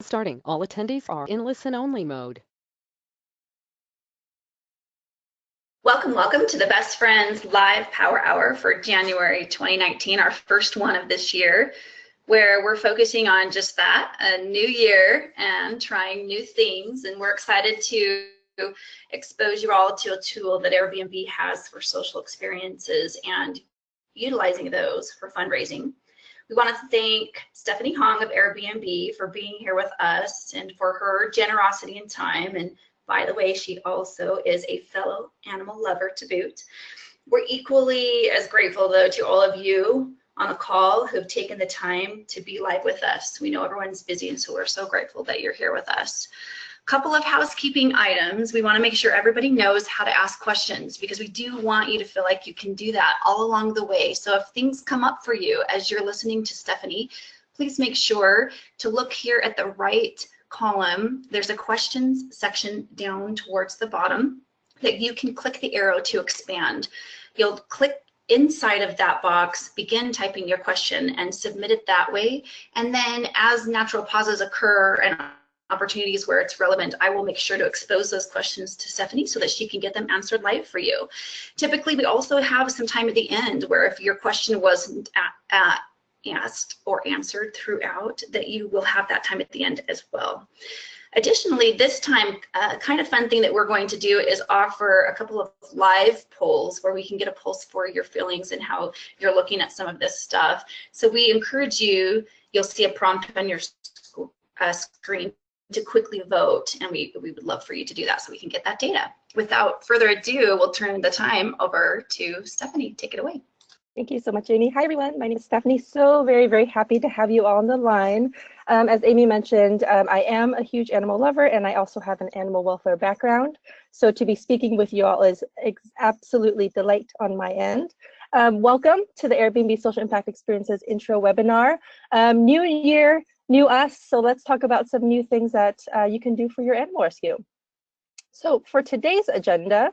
Starting, all attendees are in listen-only mode. Welcome to the Best Friends Live Power Hour for January 2019, our first one of this year, where we're focusing on just that, a new year and trying new things. And we're excited to expose you all to a tool that Airbnb has for social experiences and utilizing those for fundraising. We want to thank Stephanie Hong of Airbnb for being here with us and for her generosity and time. And by the way, she also is a fellow animal lover to boot. We're equally as grateful, though, to all of you on the call who've taken the time to be live with us. We know everyone's busy, and so we're so grateful that you're here with us. Couple of housekeeping items. We want to make sure everybody knows how to ask questions, because we do want you to feel like you can do that all along the way. So if things come up for you as you're listening to Stephanie, please make sure to look here at the right column. There's a questions section down towards the bottom that you can click the arrow to expand. You'll click inside of that box, begin typing your question and submit it that way. And then as natural pauses occur and opportunities where it's relevant, I will make sure to expose those questions to Stephanie so that she can get them answered live for you. Typically, we also have some time at the end where if your question wasn't asked or answered throughout, that you will have that time at the end as well. Additionally, this time, a kind of fun thing that we're going to do is offer a couple of live polls where we can get a pulse for your feelings and how you're looking at some of this stuff. So we encourage you, you'll see a prompt on your screen to quickly vote, and we would love for you to do that so we can get that data. Without further ado, we'll turn the time over to Stephanie. Take it away. Thank you so much, Amy. Hi, everyone. My name is Stephanie. So very happy to have you all on the line. As Amy mentioned, I am a huge animal lover, and I also have an animal welfare background. So to be speaking with you all is absolutely delight on my end. Welcome to the Airbnb Social Impact Experiences intro webinar. New year, new us. So let's talk about some new things that you can do for your animal rescue. So for today's agenda,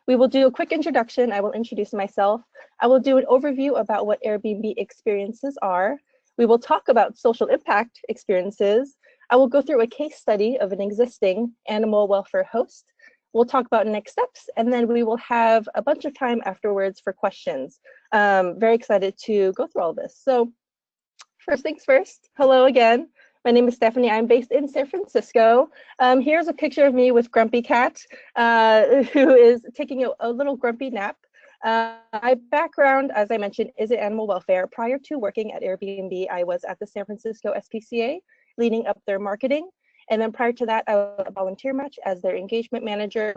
we will do a quick introduction. I will introduce myself. I will do an overview about what Airbnb experiences are. We will talk about social impact experiences. I will go through a case study of an existing animal welfare host. We'll talk about next steps, and then we will have a bunch of time afterwards for questions. Very excited to go through all this. So first things first, hello again. My name is Stephanie. I'm based in San Francisco. Here's a picture of me with Grumpy Cat, who is taking a little grumpy nap. My background, as I mentioned, is in animal welfare. Prior to working at Airbnb, I was at the San Francisco SPCA, leading up their marketing. And then prior to that, I was at Volunteer Match as their engagement manager.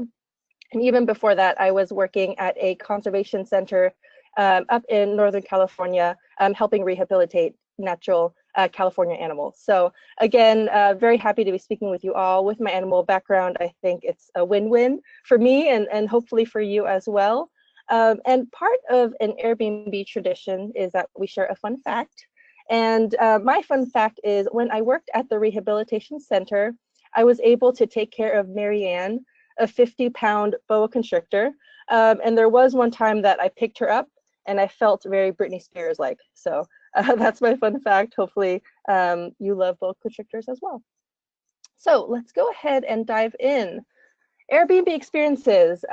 And even before that, I was working at a conservation center up in Northern California, helping rehabilitate natural California animals. So again, very happy to be speaking with you all. With my animal background, I think it's a win-win for me and hopefully for you as well. And part of an Airbnb tradition is that we share a fun fact. And my fun fact is when I worked at the rehabilitation center, I was able to take care of Marianne, a 50-pound boa constrictor. And there was one time that I picked her up and I felt very Britney Spears-like. So that's my fun fact. Hopefully you love boa constrictors as well. So let's go ahead and dive in. Airbnb experiences.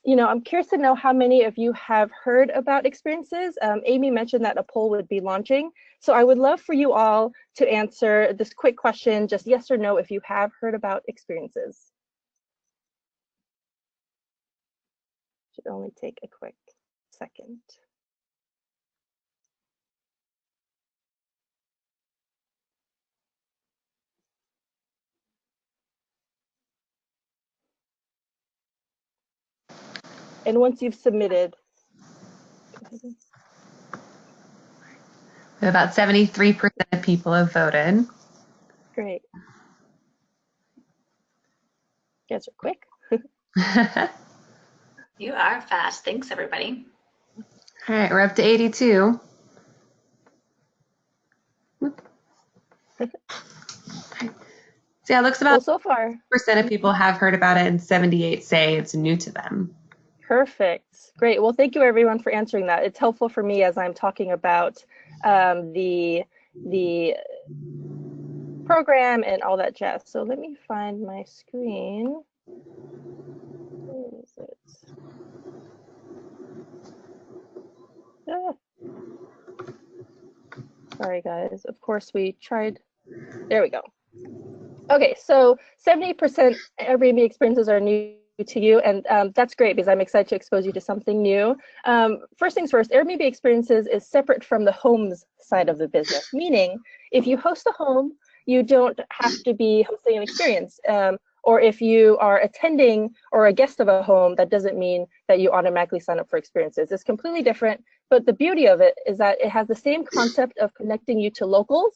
You know, I'm curious to know how many of you have heard about experiences. Amy mentioned that a poll would be launching. So I would love for you all to answer this quick question, just yes or no, if you have heard about experiences. Should only take a quick second. And once you've submitted, about 73% of people have voted. Great. You guys are quick. You are fast. Thanks, everybody. All right, we're up to 82. So yeah, it looks about well, so far percent of people have heard about it and 78 say it's new to them. Perfect. Great. Well, thank you everyone for answering that. It's helpful for me as I'm talking about the program and all that jazz. So let me find my screen. Where is it? Ah. Sorry, guys. Of course, we tried. There we go. Okay, so 70% Airbnb experiences are new to you, and that's great because I'm excited to expose you to something new. First things first, Airbnb experiences is separate from the homes side of the business, meaning if you host a home, you don't have to be hosting an experience. Or if you are attending or a guest of a home, that doesn't mean that you automatically sign up for experiences. It's completely different, but the beauty of it is that it has the same concept of connecting you to locals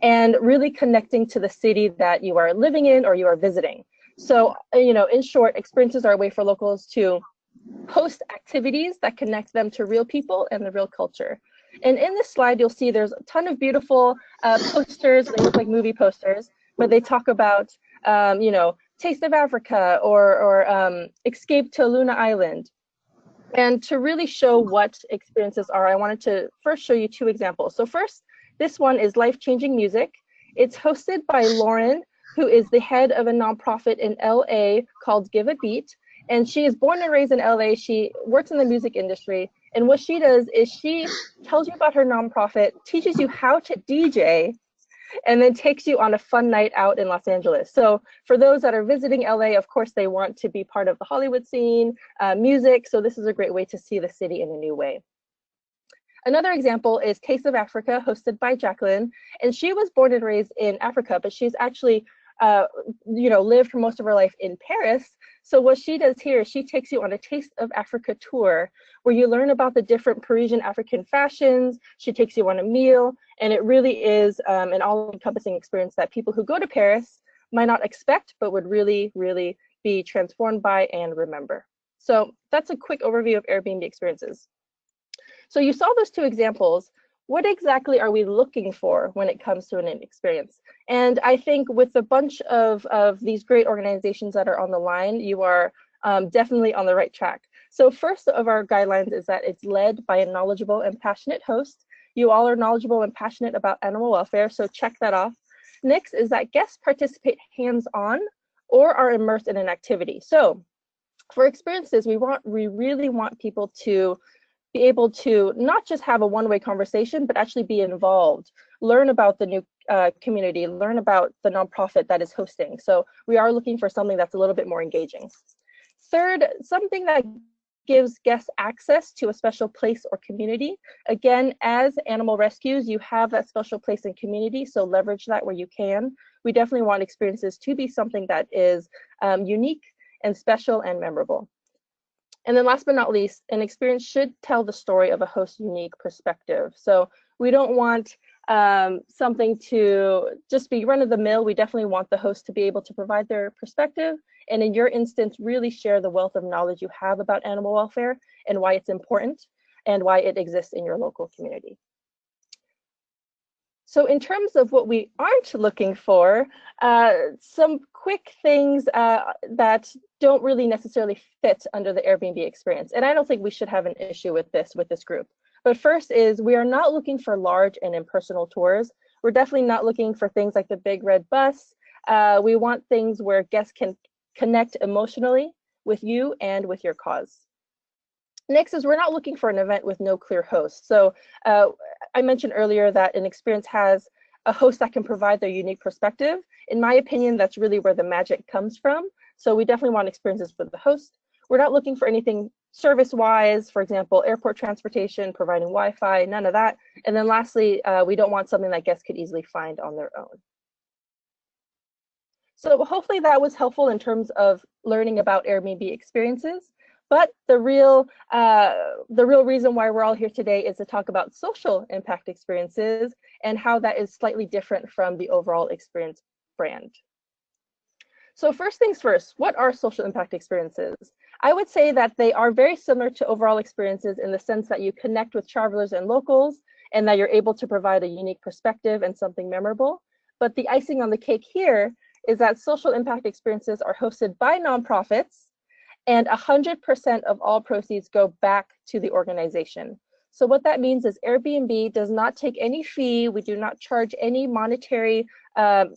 and really connecting to the city that you are living in or you are visiting. So, in short, experiences are a way for locals to host activities that connect them to real people and the real culture. And in this slide, you'll see there's a ton of beautiful posters. They look like movie posters, but they talk about, Taste of Africa or Escape to Luna Island. And to really show what experiences are, I wanted to first show you two examples. So first, this one is Life-Changing Music. It's hosted by Lauren, who is the head of a nonprofit in LA called Give a Beat. And she is born and raised in LA. She works in the music industry. And what she does is she tells you about her nonprofit, teaches you how to DJ, and then takes you on a fun night out in Los Angeles. So for those that are visiting LA, of course, they want to be part of the Hollywood scene, music. So this is a great way to see the city in a new way. Another example is Taste of Africa, hosted by Jacqueline. And she was born and raised in Africa, but she's actually lived for most of her life in Paris. So what she does here, she takes you on a Taste of Africa tour where you learn about the different Parisian African fashions. She takes you on a meal, and it really is an all-encompassing experience that people who go to Paris might not expect, but would really, really be transformed by and remember. So that's a quick overview of Airbnb experiences. So you saw those two examples. What exactly are we looking for when it comes to an experience? And I think with a bunch of these great organizations that are on the line, you are definitely on the right track. So first of our guidelines is that it's led by a knowledgeable and passionate host. You all are knowledgeable and passionate about animal welfare, so check that off. Next is that guests participate hands-on or are immersed in an activity. So for experiences, we really want people to be able to not just have a one-way conversation, but actually be involved, learn about the new community, learn about the nonprofit that is hosting. So we are looking for something that's a little bit more engaging. Third, something that gives guests access to a special place or community. Again, as animal rescues, you have that special place and community, so leverage that where you can. We definitely want experiences to be something that is unique and special and memorable. And then last but not least, an experience should tell the story of a host's unique perspective. So we don't want something to just be run of the mill. We definitely want the host to be able to provide their perspective. And in your instance, really share the wealth of knowledge you have about animal welfare and why it's important and why it exists in your local community. So in terms of what we aren't looking for, some quick things that don't really necessarily fit under the Airbnb experience. And I don't think we should have an issue with this group. But first is we are not looking for large and impersonal tours. We're definitely not looking for things like the big red bus. We want things where guests can connect emotionally with you and with your cause. Next is we're not looking for an event with no clear host. So I mentioned earlier that an experience has a host that can provide their unique perspective. In my opinion, that's really where the magic comes from. So we definitely want experiences with the host. We're not looking for anything service-wise, for example, airport transportation, providing Wi-Fi, none of that. And then lastly, we don't want something that guests could easily find on their own. So hopefully that was helpful in terms of learning about Airbnb experiences. But the real reason why we're all here today is to talk about social impact experiences and how that is slightly different from the overall experience brand. So first things first, what are social impact experiences? I would say that they are very similar to overall experiences in the sense that you connect with travelers and locals and that you're able to provide a unique perspective and something memorable. But the icing on the cake here is that social impact experiences are hosted by nonprofits, and 100% of all proceeds go back to the organization. So what that means is Airbnb does not take any fee. We do not charge any monetary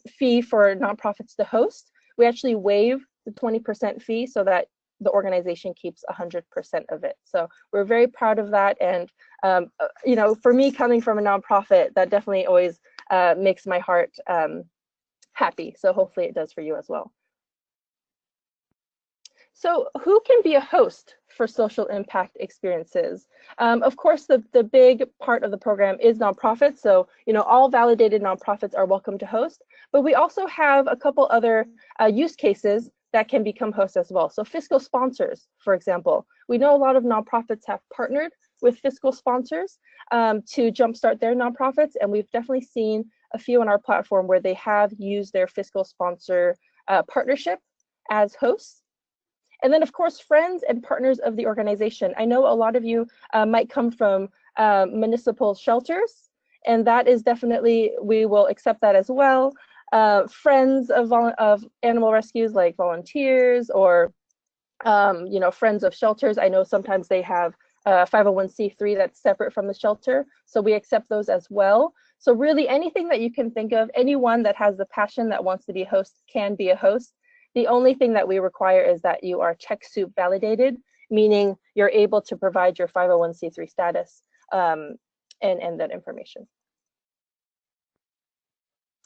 fee for nonprofits to host. We actually waive the 20% fee so that the organization keeps 100% of it. So we're very proud of that. And you know, for me, coming from a nonprofit, that definitely always makes my heart happy. So hopefully it does for you as well. So who can be a host for social impact experiences? Of course, the big part of the program is nonprofits. So, you know, all validated nonprofits are welcome to host, but we also have a couple other use cases that can become hosts as well. So fiscal sponsors, for example, we know a lot of nonprofits have partnered with fiscal sponsors to jumpstart their nonprofits. And we've definitely seen a few on our platform where they have used their fiscal sponsor partnership as hosts. And then, of course, friends and partners of the organization. I know a lot of you might come from municipal shelters, and that is definitely, we will accept that as well. Friends of animal rescues, like volunteers, or you know, friends of shelters. I know sometimes they have 501c3 that's separate from the shelter, so we accept those as well. So really anything that you can think of, anyone that has the passion that wants to be a host can be a host. The only thing that we require is that you are TechSoup validated, meaning you're able to provide your 501c3 status and that information.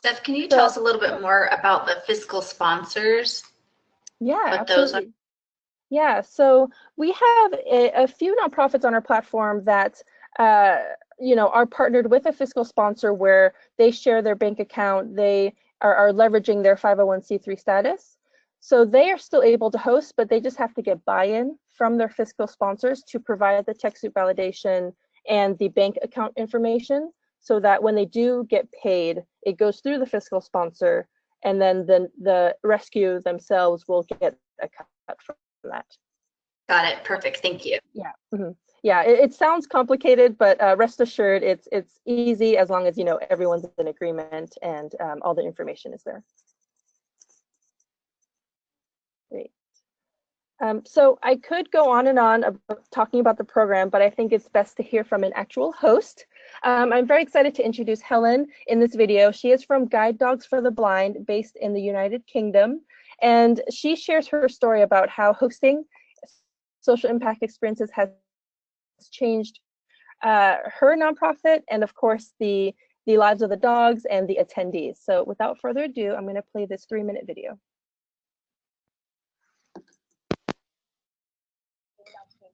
Steph, can you tell us a little bit more about the fiscal sponsors? Yeah, what those are? absolutely. Yeah, so we have a few nonprofits on our platform that you know, are partnered with a fiscal sponsor where they share their bank account, they are leveraging their 501c3 status. So they are still able to host, but they just have to get buy-in from their fiscal sponsors to provide the TechSoup validation and the bank account information, so that when they do get paid, it goes through the fiscal sponsor, and then the rescue themselves will get a cut from that. Got it. Perfect. Thank you. Yeah. Mm-hmm. Yeah, it sounds complicated, but rest assured, it's easy as long as, you know, everyone's in agreement and all the information is there. Great. So I could go on and on about talking about the program, but I think it's best to hear from an actual host. I'm very excited to introduce Helen in this video. She is from Guide Dogs for the Blind, based in the United Kingdom, and she shares her story about how hosting social impact experiences has changed her nonprofit, and of course the lives of the dogs and the attendees. So without further ado, I'm going to play this 3-minute video.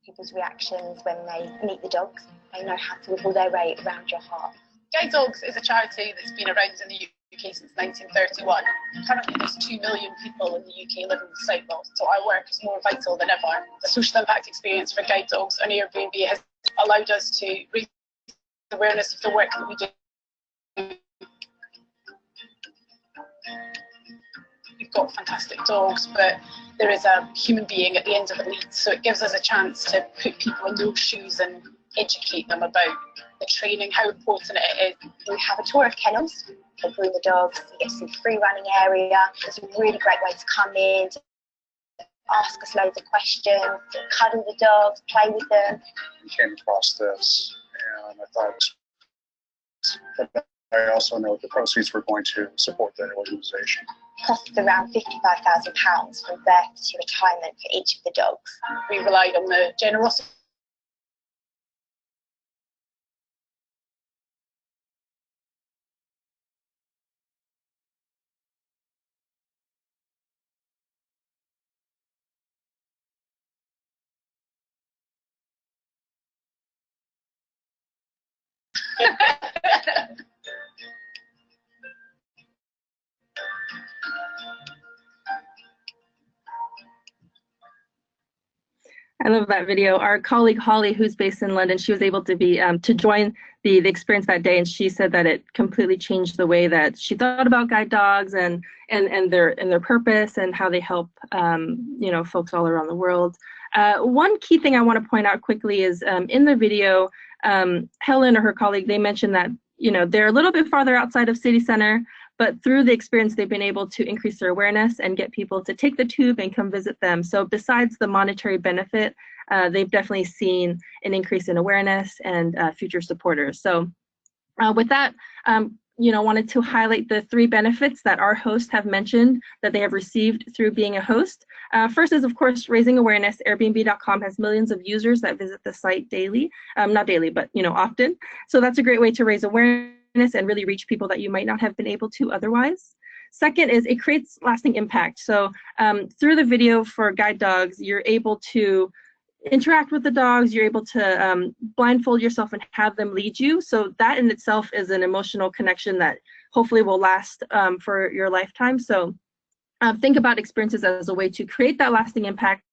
People's reactions when they meet the dogs. They know how to wiggle their way around your heart. Guide Dogs is a charity that's been around in the UK since 1931. Currently there's 2 million people in the UK living with sight loss, so our work is more vital than ever. The social impact experience for Guide Dogs on Airbnb has allowed us to raise awareness of the work that we do. We've got fantastic dogs, but there is a human being at the end of the lead, so it gives us a chance to put people in those shoes and educate them about the training, how important it is. We have a tour of kennels, they groom the dogs, you get to see the free running area. It's a really great way to come in, to ask us loads of questions, to cuddle the dogs, play with them. I came across this and I thought, but I also know the proceeds were going to support their organization. Costs around £55,000 from birth to retirement for each of the dogs. We relied on the generosity I love that video. Our colleague Holly, who's based in London, she was able to be to join the experience that day, and she said that it completely changed the way that she thought about guide dogs and their purpose and how they help you know, folks all around the world. One key thing I want to point out quickly is in the video, Helen or her colleague, they mentioned that, you know, they're a little bit farther outside of city center, but through the experience, they've been able to increase their awareness and get people to take the tube and come visit them. So besides the monetary benefit they've definitely seen an increase in awareness and future supporters. So with that, wanted to highlight the 3 benefits that our hosts have mentioned that they have received through being a host. First is, of course, raising awareness. Airbnb.com has millions of users that visit the site daily, not daily, but often. So that's a great way to raise awareness and really reach people that you might not have been able to otherwise. Second is it creates lasting impact. So through the video for guide dogs, you're able to interact with the dogs, you're able to blindfold yourself and have them lead you. So that in itself is an emotional connection that hopefully will last for your lifetime. So think about experiences as a way to create that lasting impact,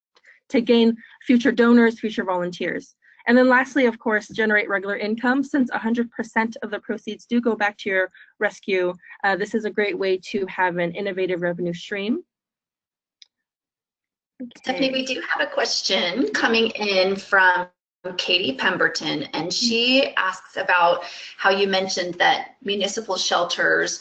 to gain future donors, future volunteers. And then lastly, of course, generate regular income. Since 100% of the proceeds do go back to your rescue, this is a great way to have an innovative revenue stream. Okay. Stephanie, we do have a question coming in from Katie Pemberton, and she asks about how you mentioned that municipal shelters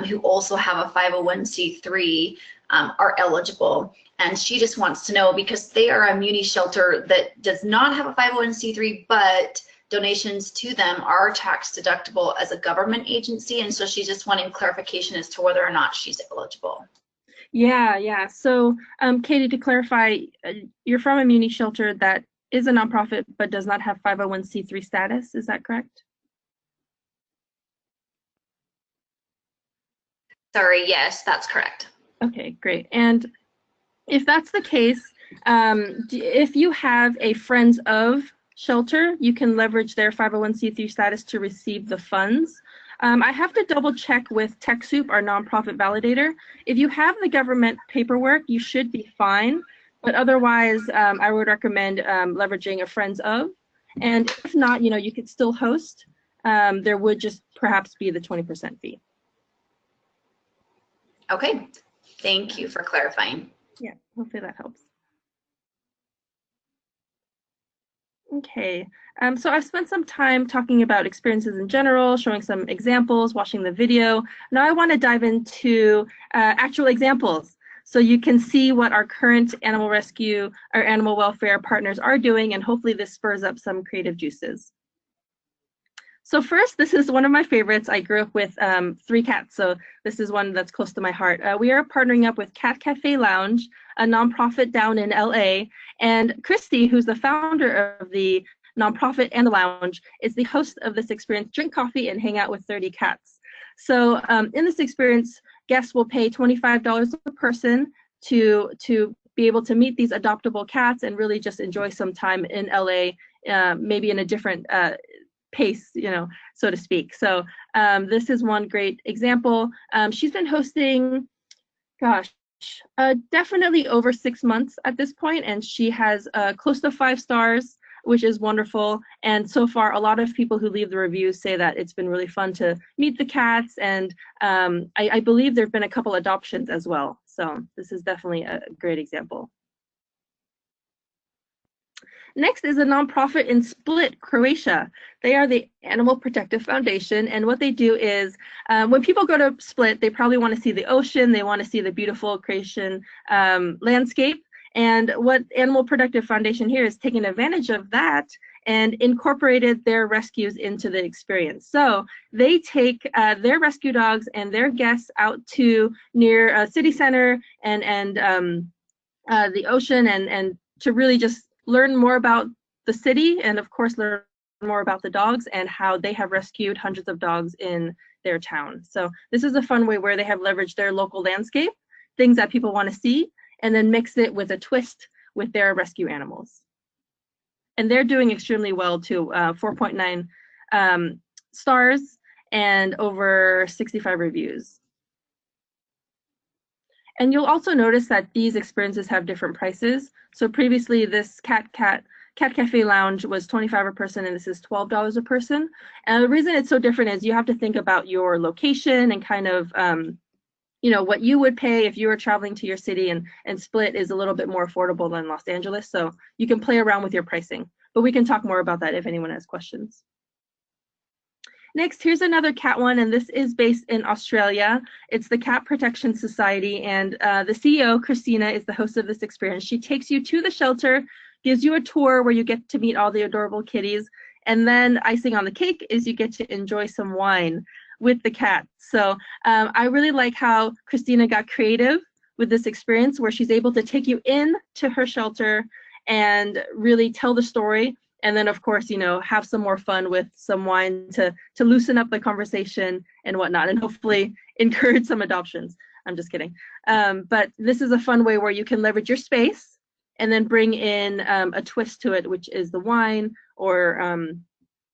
who also have a 501c3 are eligible. And she just wants to know, because they are a muni shelter that does not have a 501c3, but donations to them are tax deductible as a government agency. And so she's just wanting clarification as to whether or not she's eligible. Yeah. So, Katie, to clarify, you're from a muni shelter that is a nonprofit but does not have 501c3 status. Is that correct? Sorry, yes, that's correct. Okay, great. And if that's the case, if you have a Friends of shelter, you can leverage their 501c3 status to receive the funds. I have to double check with TechSoup, our nonprofit validator. If you have the government paperwork, you should be fine. But otherwise, I would recommend leveraging a Friends of. And if not, you could still host. There would just perhaps be the 20% fee. Okay, thank you for clarifying. Yeah, hopefully that helps. Okay, so I've spent some time talking about experiences in general, showing some examples, watching the video. Now I want to dive into actual examples so you can see what our current animal rescue or animal welfare partners are doing, and hopefully this spurs up some creative juices. So first, this is one of my favorites. I grew up with 3 cats, so this is one that's close to my heart. We are partnering up with Cat Cafe Lounge, a nonprofit down in LA, and Christy, who's the founder of the nonprofit and the lounge, is the host of this experience, Drink Coffee and Hang Out with 30 Cats. So in this experience, guests will pay $25 a person to be able to meet these adoptable cats and really just enjoy some time in LA, maybe in a different pace, so to speak. So this is one great example. She's been hosting, definitely over 6 months at this point, and she has close to 5 stars, which is wonderful. And so far, a lot of people who leave the reviews say that it's been really fun to meet the cats, and I believe there have been a couple adoptions as well. So this is definitely a great example. Next is a nonprofit in Split, Croatia. They are the Animal Protective Foundation, and what they do is when people go to Split, they probably want to see the ocean, they want to see the beautiful Croatian landscape, and what Animal Protective Foundation here is taking advantage of that and incorporated their rescues into the experience. So they take their rescue dogs and their guests out to near a city center and the ocean and to really just learn more about the city and of course learn more about the dogs and how they have rescued hundreds of dogs in their town. So this is a fun way where they have leveraged their local landscape, things that people want to see, and then mix it with a twist with their rescue animals. And they're doing extremely well too, 4.9 stars and over 65 reviews. And you'll also notice that these experiences have different prices. So previously this Cat Cafe Lounge was $25 a person, and this is $12 a person. And the reason it's so different is you have to think about your location and kind of, what you would pay if you were traveling to your city, and Split is a little bit more affordable than Los Angeles. So you can play around with your pricing, but we can talk more about that if anyone has questions. Next, here's another cat one, and this is based in Australia. It's the Cat Protection Society, and the CEO, Christina, is the host of this experience. She takes you to the shelter gives you a tour where you get to meet all the adorable kitties. And then icing on the cake is you get to enjoy some wine with the cat. So I really like how Christina got creative with this experience where she's able to take you in to her shelter and really tell the story. And then, of course, you know, have some more fun with some wine to loosen up the conversation and whatnot, and hopefully encourage some adoptions. I'm just kidding. But this is a fun way where you can leverage your space and then bring in a twist to it, which is the wine or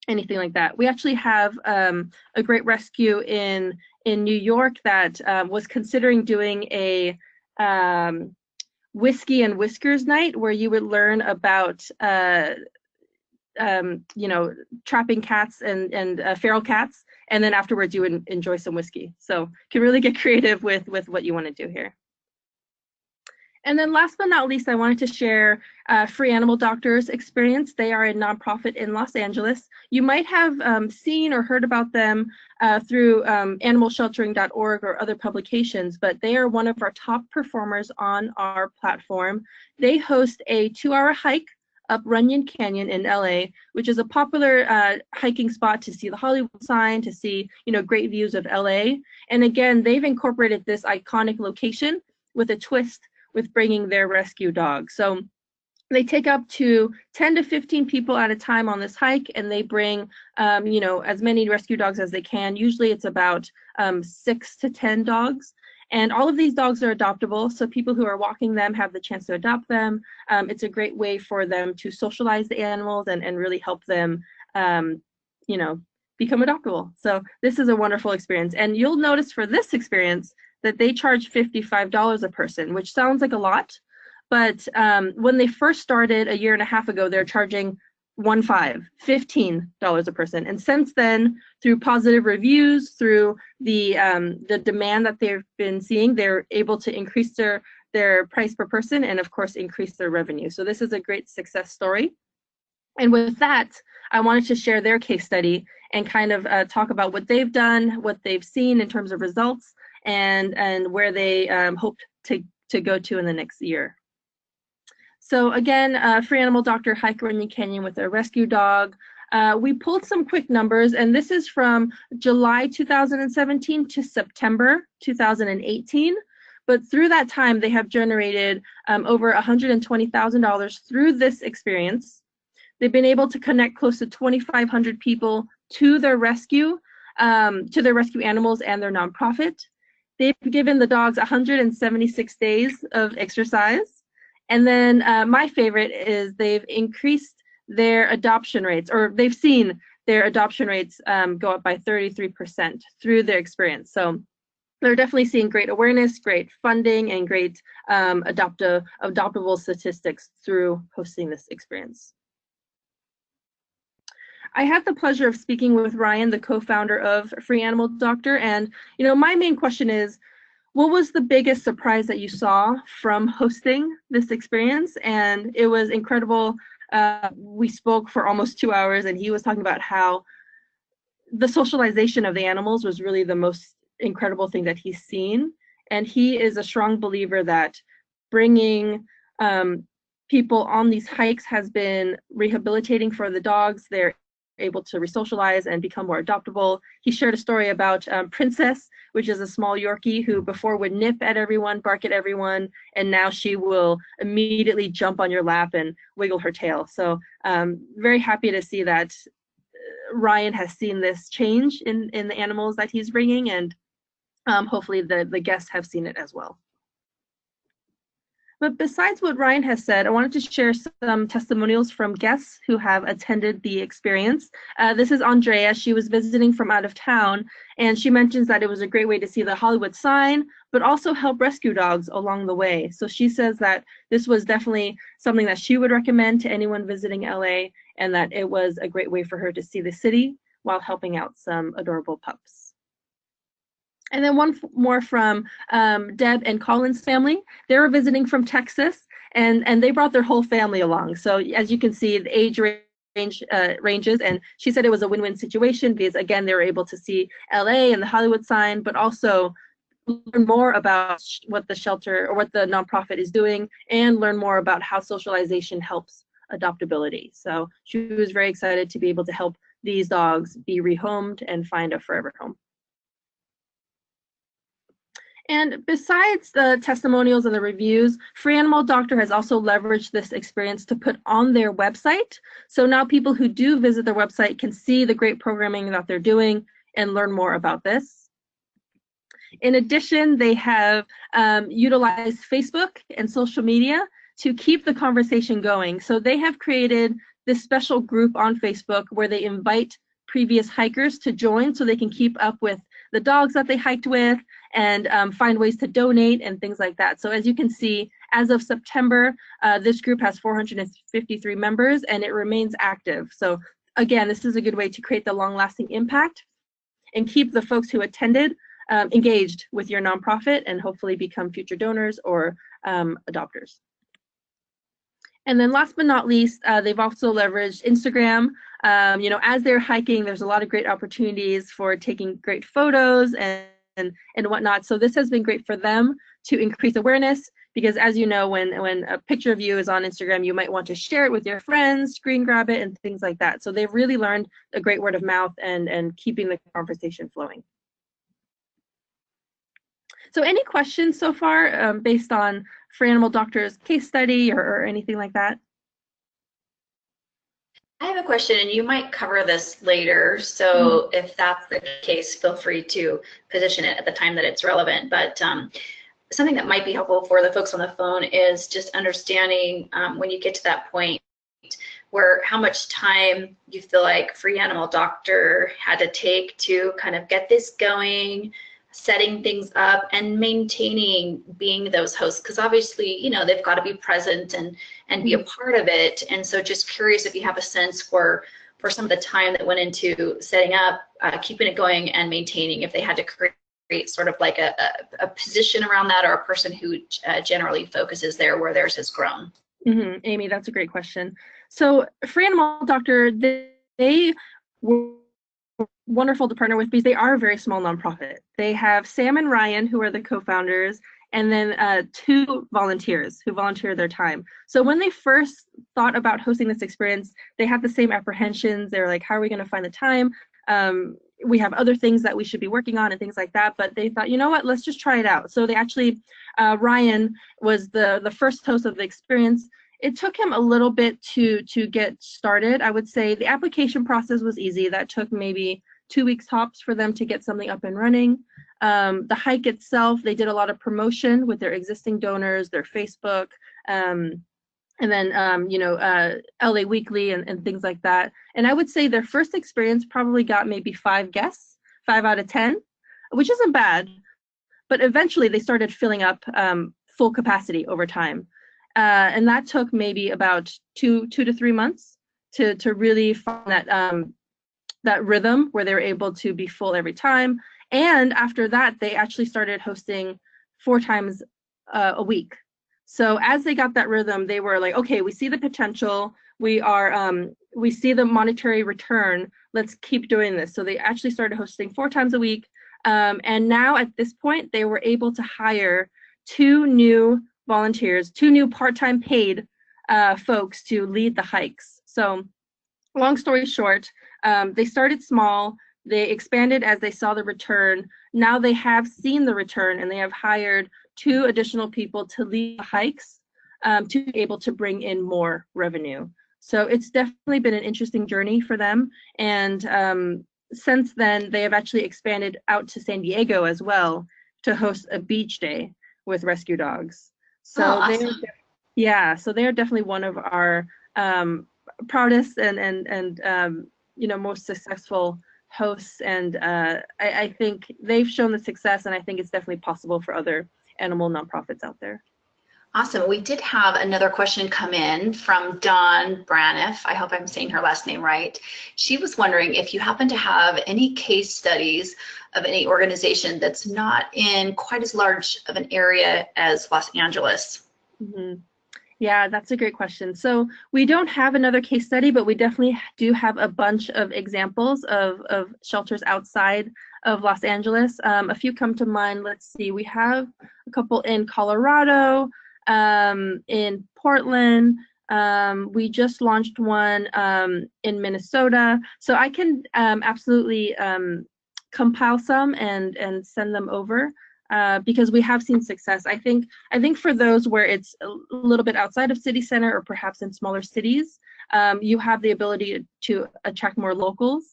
anything like that. We actually have a great rescue in New York that was considering doing a whiskey and whiskers night where you would learn about you know, trapping cats and feral cats, and then afterwards you would enjoy some whiskey. So can really get creative with what you want to do here. And then last but not least, I wanted to share Free Animal Doctors experience. They are a nonprofit in Los Angeles. You might have seen or heard about them through animalsheltering.org or other publications, but they are one of our top performers on our platform. They host a 2-hour hike up Runyon Canyon in LA, which is a popular hiking spot to see the Hollywood sign, to see, you know, great views of LA. And again, they've incorporated this iconic location with a twist with bringing their rescue dog. So they take up to 10 to 15 people at a time on this hike, and they bring, you know, as many rescue dogs as they can. Usually it's about 6 to 10 dogs. And all of these dogs are adoptable, so people who are walking them have the chance to adopt them. It's a great way for them to socialize the animals and really help them, you know, become adoptable. So this is a wonderful experience. And you'll notice for this experience that they charge $55 a person, which sounds like a lot. But when they first started a year and a half ago, they're charging $15 a person. And since then, through positive reviews, through the demand that they've been seeing, they're able to increase their price per person and, of course, increase their revenue. So this is a great success story. And with that, I wanted to share their case study and kind of talk about what they've done, what they've seen in terms of results, and where they hope to go to in the next year. So again, Free Animal Doctor hike Runyon Canyon with a rescue dog. We pulled some quick numbers, and this is from July 2017 to September 2018. But through that time, they have generated over $120,000 through this experience. They've been able to connect close to 2,500 people to their rescue animals and their nonprofit. They've given the dogs 176 days of exercise. And then my favorite is they've increased their adoption rates, or they've seen their adoption rates go up by 33% through their experience. So they're definitely seeing great awareness, great funding, and great adoptable statistics through hosting this experience. I had the pleasure of speaking with Ryan, the co-founder of Free Animal Doctor, and my main question is, what was the biggest surprise that you saw from hosting this experience? And it was incredible. We spoke for almost 2 hours, and he was talking about how the socialization of the animals was really the most incredible thing that he's seen. And he is a strong believer that bringing people on these hikes has been rehabilitating for the dogs. They're able to re-socialize and become more adoptable. He shared a story about Princess, which is a small Yorkie who before would nip at everyone, bark at everyone, and now she will immediately jump on your lap and wiggle her tail. So very happy to see that Ryan has seen this change in the animals that he's bringing, and hopefully the guests have seen it as well. But besides what Ryan has said, I wanted to share some testimonials from guests who have attended the experience. This is Andrea. She was visiting from out of town, and she mentions that it was a great way to see the Hollywood sign, but also help rescue dogs along the way. So she says that this was definitely something that she would recommend to anyone visiting LA, and that it was a great way for her to see the city while helping out some adorable pups. And then one more from Deb and Colin's family. They were visiting from Texas, and they brought their whole family along. So as you can see, the age ranges, and she said it was a win-win situation because, again, they were able to see LA and the Hollywood sign, but also learn more about what the shelter or what the nonprofit is doing, and learn more about how socialization helps adoptability. So she was very excited to be able to help these dogs be rehomed and find a forever home. And besides the testimonials and the reviews, Free Animal Doctor has also leveraged this experience to put on their website. So now people who do visit their website can see the great programming that they're doing and learn more about this. In addition, they have utilized Facebook and social media to keep the conversation going. So they have created this special group on Facebook where they invite previous hikers to join so they can keep up with the dogs that they hiked with and find ways to donate and things like that. So as you can see, as of September, this group has 453 members and it remains active. So again, this is a good way to create the long-lasting impact and keep the folks who attended engaged with your nonprofit and hopefully become future donors or adopters. And then last but not least, they've also leveraged Instagram. You know, as they're hiking, there's a lot of great opportunities for taking great photos and whatnot. So this has been great for them to increase awareness because, as you know, when a picture of you is on Instagram, you might want to share it with your friends, screen grab it, and things like that. So they've really learned a great word of mouth and keeping the conversation flowing. So any questions so far based on Free Animal Doctor's case study or anything like that? I have a question, and you might cover this later, so if that's the case, feel free to position it at the time that it's relevant. But something that might be helpful for the folks on the phone is just understanding when you get to that point where how much time you feel like Free Animal Doctor had to take to kind of get this going, setting things up and maintaining being those hosts, because obviously, you know, they've got to be present and be a part of it. And so just curious if you have a sense for some of the time that went into setting up, keeping it going and maintaining, if they had to create sort of like a position around that or a person who generally focuses there where theirs has grown. Amy, that's a great question. So Free Animal Doctor, they were wonderful to partner with because they are a very small nonprofit. They have Sam and Ryan, who are the co-founders, and then 2 volunteers who volunteer their time. So when they first thought about hosting this experience, they had the same apprehensions. They were like, how are we going to find the time? We have other things that we should be working on and things like that. But they thought, you know what, let's just try it out. So they actually, Ryan was the first host of the experience. It took him a little bit to get started. I would say the application process was easy. That took maybe 2 weeks tops for them to get something up and running. The hike itself, they did a lot of promotion with their existing donors, their Facebook, and then you know, LA Weekly and things like that. And I would say their first experience probably got maybe 5 guests, 5 out of 10, which isn't bad. But eventually they started filling up full capacity over time. And that took maybe about 2 to 3 months to really find that rhythm where they were able to be full every time. And after that, they actually started hosting 4 times a week. So as they got that rhythm, they were like, okay, we see the potential. We see the monetary return. Let's keep doing this. So they actually started hosting 4 times a week. And now at this point, they were able to hire 2 new volunteers, 2 new part-time paid folks to lead the hikes. So long story short, they started small, they expanded as they saw the return. Now they have seen the return and they have hired 2 additional people to lead the hikes to be able to bring in more revenue. So it's definitely been an interesting journey for them. And since then, they have actually expanded out to San Diego as well to host a beach day with rescue dogs. So awesome. So they're definitely one of our proudest and you know, most successful hosts, and I think they've shown the success, and I think it's definitely possible for other animal nonprofits out there. Awesome. We did have another question come in from Dawn Braniff. I hope I'm saying her last name right. She was wondering if you happen to have any case studies of any organization that's not in quite as large of an area as Los Angeles. Yeah, that's a great question. So we don't have another case study, but we definitely do have a bunch of examples of shelters outside of Los Angeles. A few come to mind. Let's see. We have a couple in Colorado, in Portland, We just launched one in Minnesota. So I can absolutely compile some and send them over because we have seen success. I think for those where it's a little bit outside of city center or perhaps in smaller cities, you have the ability to attract more locals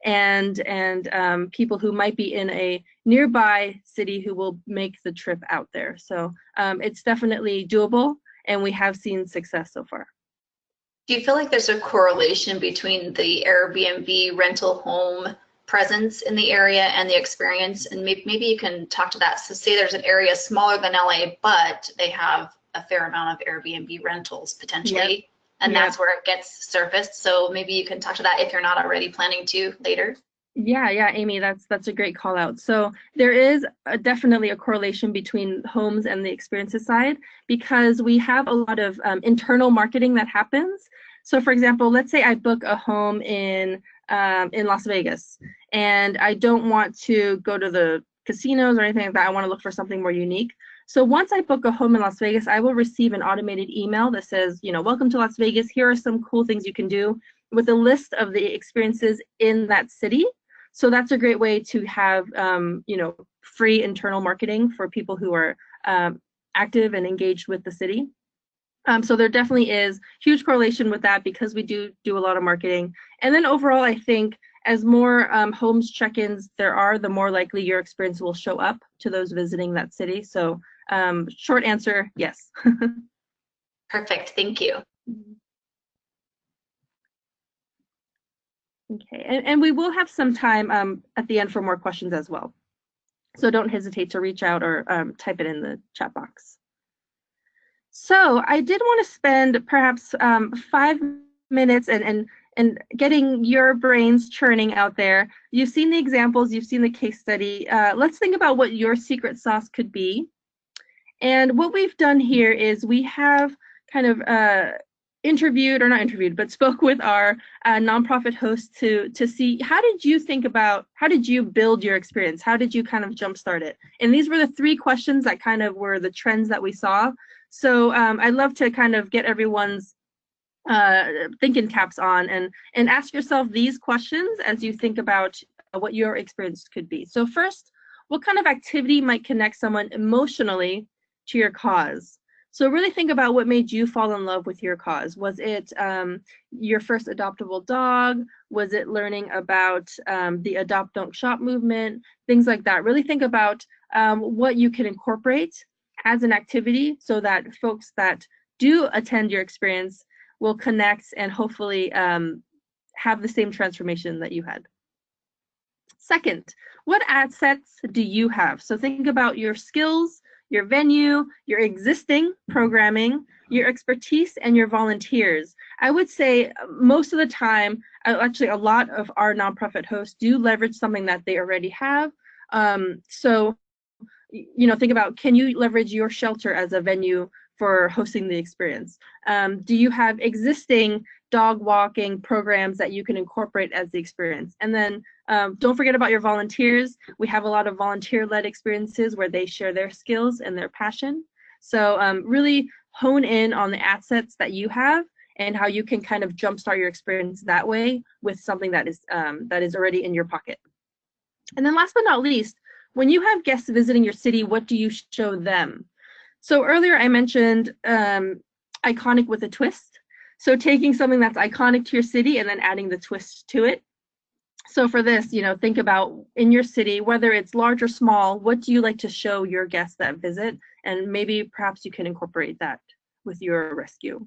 and people who might be in a nearby city who will make the trip out there. So it's definitely doable, and we have seen success so far. Do you feel like there's a correlation between the Airbnb rental home presence in the area and the experience? And maybe you can talk to that. So say there's an area smaller than LA, but they have a fair amount of Airbnb rentals potentially. Yep. And that's where it gets surfaced. So maybe you can talk to that if you're not already planning to later. Yeah, Amy, that's a great call out. So there is definitely a correlation between homes and the experiences side, because we have a lot of internal marketing that happens. So for example, let's say I book a home in Las Vegas, and I don't want to go to the casinos or anything like that. I want to look for something more unique. So once I book a home in Las Vegas, I will receive an automated email that says, welcome to Las Vegas. Here are some cool things you can do, with a list of the experiences in that city. So that's a great way to have, free internal marketing for people who are active and engaged with the city. So there definitely is huge correlation with that, because we do a lot of marketing. And then overall, I think as more homes check-ins there are, the more likely your experience will show up to those visiting that city. So short answer, yes. Perfect, thank you. Okay, and we will have some time at the end for more questions as well. So don't hesitate to reach out or type it in the chat box. So I did want to spend perhaps 5 minutes and getting your brains churning out there. You've seen the examples, you've seen the case study. Let's think about what your secret sauce could be. And what we've done here is we have kind of spoke with our nonprofit hosts to see, how did you build your experience? How did you kind of jumpstart it? And these were the 3 questions that kind of were the trends that we saw. So I'd love to kind of get everyone's thinking caps on and ask yourself these questions as you think about what your experience could be. So first, what kind of activity might connect someone emotionally to your cause? So really think about what made you fall in love with your cause. Was it your first adoptable dog? Was it learning about the Adopt Don't Shop movement? Things like that. Really think about what you can incorporate as an activity so that folks that do attend your experience will connect and hopefully have the same transformation that you had. Second, what assets do you have? So think about your skills, your venue, your existing programming, your expertise, and your volunteers. I would say most of the time, actually a lot of our nonprofit hosts do leverage something that they already have. So, think about, can you leverage your shelter as a venue for hosting the experience? Do you have existing dog walking programs that you can incorporate as the experience? And then don't forget about your volunteers. We have a lot of volunteer-led experiences where they share their skills and their passion. So really hone in on the assets that you have and how you can kind of jumpstart your experience that way with something that is already in your pocket. And then last but not least, when you have guests visiting your city, what do you show them? So earlier I mentioned iconic with a twist. So taking something that's iconic to your city and then adding the twist to it. So for this, think about in your city, whether it's large or small, what do you like to show your guests that visit? And maybe perhaps you can incorporate that with your rescue.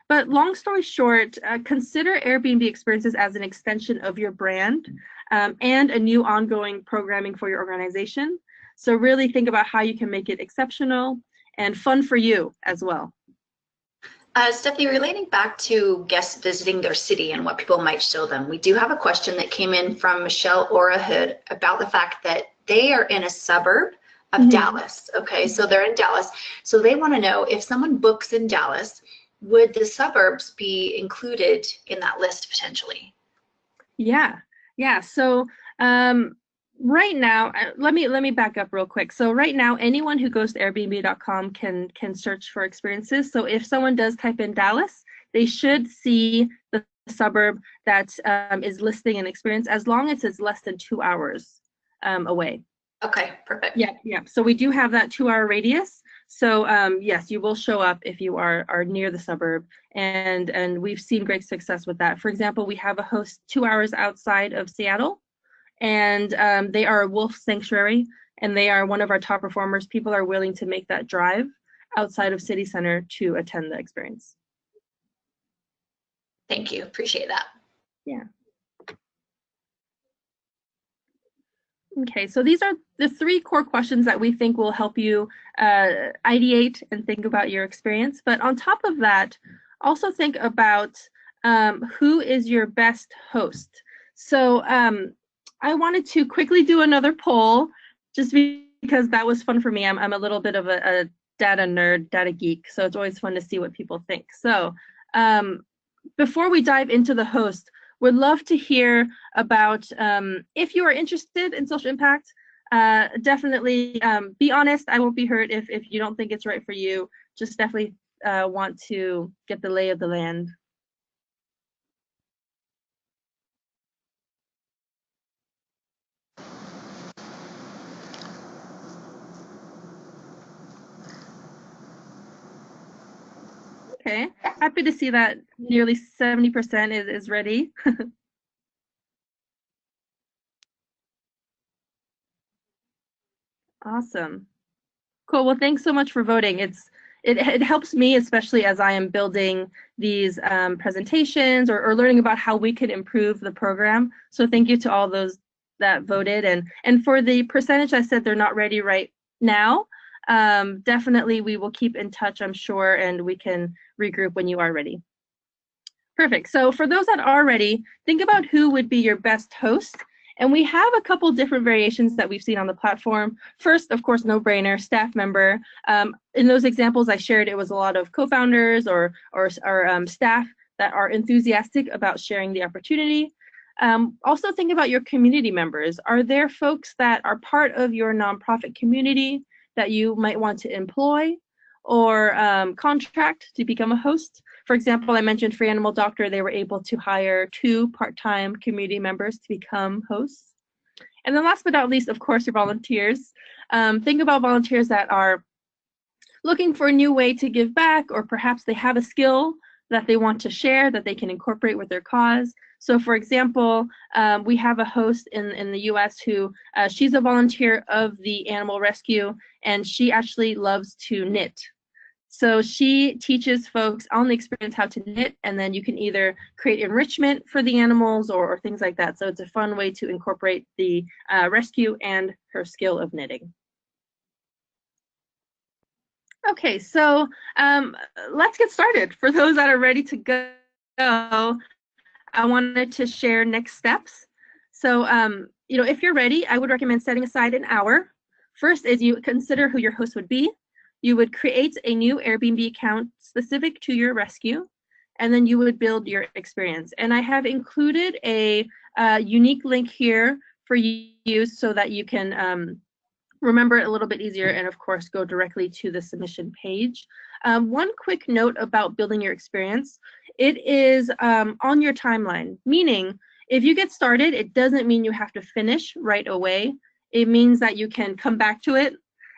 But long story short, consider Airbnb experiences as an extension of your brand and a new ongoing programming for your organization. So really think about how you can make it exceptional and fun for you as well. Stephanie, relating back to guests visiting their city and what people might show them, we do have a question that came in from Michelle Orahood about the fact that they are in a suburb of Dallas. Okay, so they're in Dallas. So they want to know, if someone books in Dallas, would the suburbs be included in that list potentially? Yeah. So Right now, let me back up real quick. So right now, anyone who goes to Airbnb.com can search for experiences. So if someone does type in Dallas, they should see the suburb that is listing an experience, as long as it's less than 2 hours away. Okay, perfect. Yeah. So we do have that 2-hour radius. So yes, you will show up if you are near the suburb, and we've seen great success with that. For example, we have a host 2 hours outside of Seattle, and they are a wolf sanctuary, and they are one of our top performers. People are willing to make that drive outside of city center to attend the experience. Thank you, appreciate that. Yeah. Okay, so these are the 3 core questions that we think will help you ideate and think about your experience. But on top of that, also think about who is your best host. So I wanted to quickly do another poll, just because that was fun for me. I'm a little bit of a data nerd, data geek, so it's always fun to see what people think. So before we dive into the host, would love to hear about if you are interested in social impact. Definitely be honest. I won't be hurt if you don't think it's right for you. Just definitely want to get the lay of the land. Okay, happy to see that nearly 70% is ready. Awesome. Cool. Well, thanks so much for voting. It helps me, especially as I am building these presentations or learning about how we can improve the program. So thank you to all those that voted. And for the percentage I said they're not ready right now, definitely we will keep in touch, I'm sure, and we can regroup when you are ready. Perfect. So for those that are ready, think about who would be your best host. And we have a couple different variations that we've seen on the platform. First, of course, no-brainer, staff member. In those examples I shared, it was a lot of co-founders or staff that are enthusiastic about sharing the opportunity. Also think about your community members. Are there folks that are part of your nonprofit community that you might want to employ or contract to become a host? For example, I mentioned Free Animal Doctor. They were able to hire 2 part-time community members to become hosts. And then last but not least, of course, your volunteers. Think about volunteers that are looking for a new way to give back, or perhaps they have a skill that they want to share that they can incorporate with their cause. So for example, we have a host in the US who, she's a volunteer of the animal rescue, and she actually loves to knit. So she teaches folks on the experience how to knit, and then you can either create enrichment for the animals or things like that. So it's a fun way to incorporate the rescue and her skill of knitting. Okay, so let's get started. For those that are ready to go, I wanted to share next steps. So, if you're ready, I would recommend setting aside an hour. First is you consider who your host would be. You would create a new Airbnb account specific to your rescue, and then you would build your experience. And I have included a unique link here for you so that you can remember it a little bit easier, and of course go directly to the submission page. One quick note about building your experience. It is on your timeline, meaning if you get started, it doesn't mean you have to finish right away. It means that you can come back to it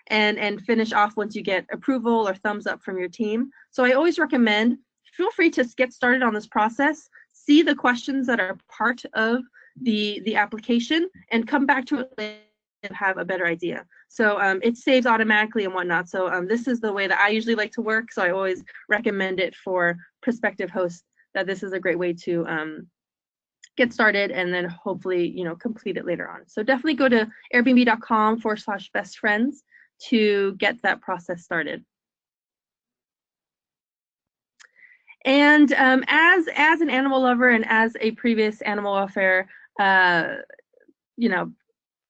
and finish off once you get approval or thumbs up from your team. So I always recommend, feel free to get started on this process, see the questions that are part of the application, and come back to it later and have a better idea. So it saves automatically and whatnot. So this is the way that I usually like to work. So I always recommend it for prospective hosts, that this is a great way to get started and then hopefully, complete it later on. So definitely go to airbnb.com/bestfriends to get that process started. And as an animal lover and as a previous animal welfare,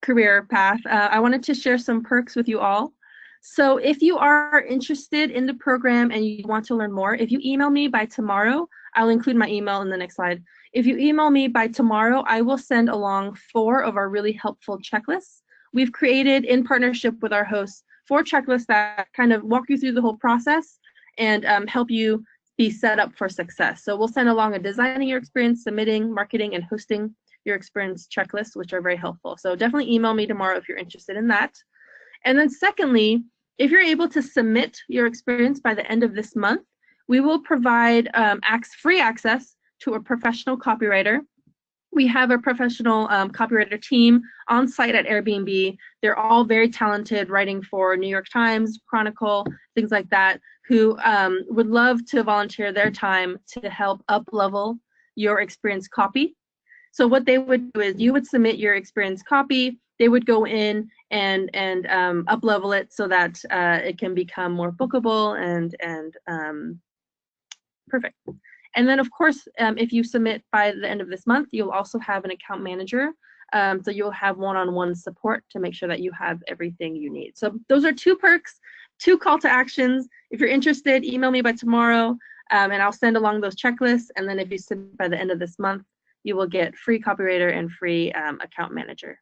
career path, I wanted to share some perks with you all. So if you are interested in the program and you want to learn more, if you email me by tomorrow, I'll include my email in the next slide. If you email me by tomorrow, I will send along 4 of our really helpful checklists. We've created, in partnership with our hosts, 4 checklists that kind of walk you through the whole process and help you be set up for success. So we'll send along a designing your experience, submitting, marketing, and hosting your experience checklist, which are very helpful. So definitely email me tomorrow if you're interested in that. And then secondly, if you're able to submit your experience by the end of this month, we will provide free access to a professional copywriter. We have a professional copywriter team on site at Airbnb. They're all very talented, writing for New York Times, Chronicle, things like that, who would love to volunteer their time to help up-level your experience copy. So what they would do is you would submit your experience copy. They would go in and up-level it so that it can become more bookable and perfect. And then, of course, if you submit by the end of this month, you'll also have an account manager. So you'll have one-on-one support to make sure that you have everything you need. So those are 2 perks, 2 call to actions. If you're interested, email me by tomorrow, and I'll send along those checklists. And then if you submit by the end of this month, you will get free copywriter and free account manager.